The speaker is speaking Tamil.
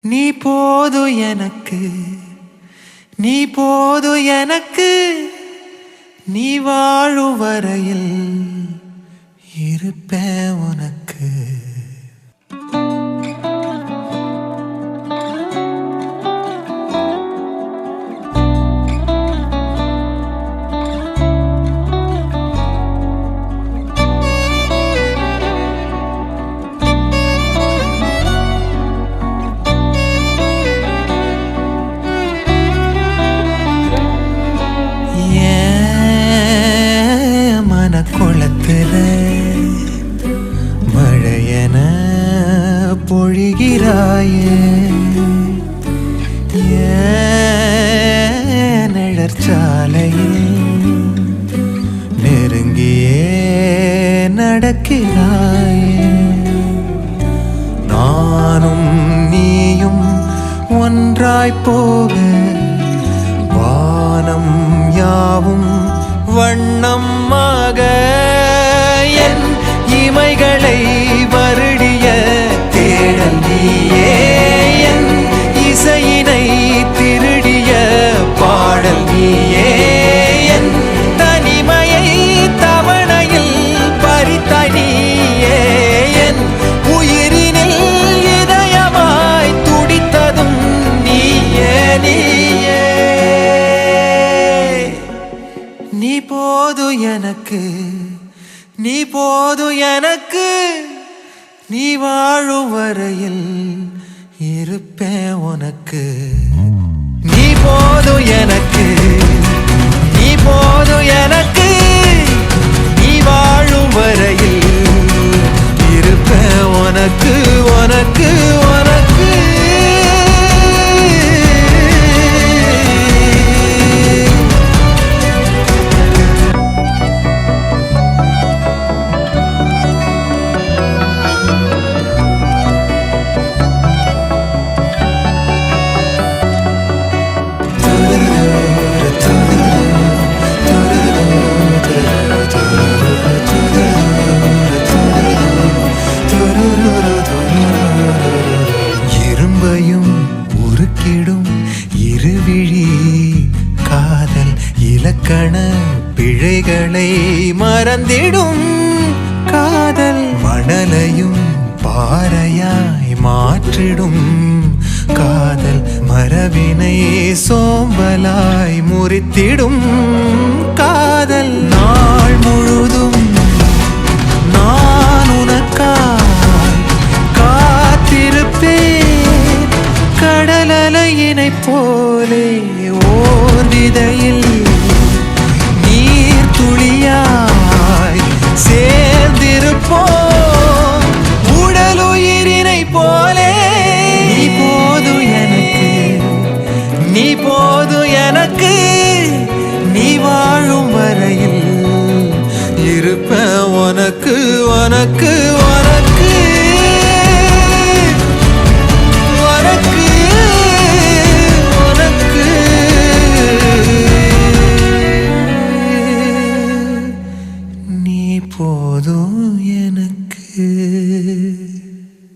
நீ போது எனக்கு, நீ போது எனக்கு, நீ வாழும் வரையில் இருப்பேன் உனக்கு. குளத்துல மழையன பொழிகிறாயே, நிழற்சாலையில் நெருங்கியே நடக்கிறாயே. நானும் நீயும் ஒன்றாய் போக வானம் யாவும் வண்ணமாக என் இமைகளை வருடிய தேடல் நீயே, என் இசையினை திருடிய பாடல் நீயே, என் தனிமையை தவணையில் பறித்தாய் நீயே, என் உயிரினில் இதயமாய் துடித்ததும் நீயே நீயே. நீ போது எனக்கு, நீ போது எனக்கு, நீ வாழும் வரையில் இருப்பேன் உனக்கு. நீ போது எனக்கு, நீ போது எனக்கு, நீ வாழும் வரையில் இருப்பேன் உனக்கு உனக்கு உனக்கு. இரும்பையும் உருக்கிடும் இருவிழி காதல் இலக்கண பிழைகளை மறந்திடும் காதல். மணலையும் பாறையாய் மாற்றிடும் காதல். மரபினை சோம்பலாய் முறித்திடும் காதல். நாள் முழுதும் நான் உனக்காய் காத்திருப்பேன். கடலலையினை போலே ஓர் விதையில் நீர் துளியா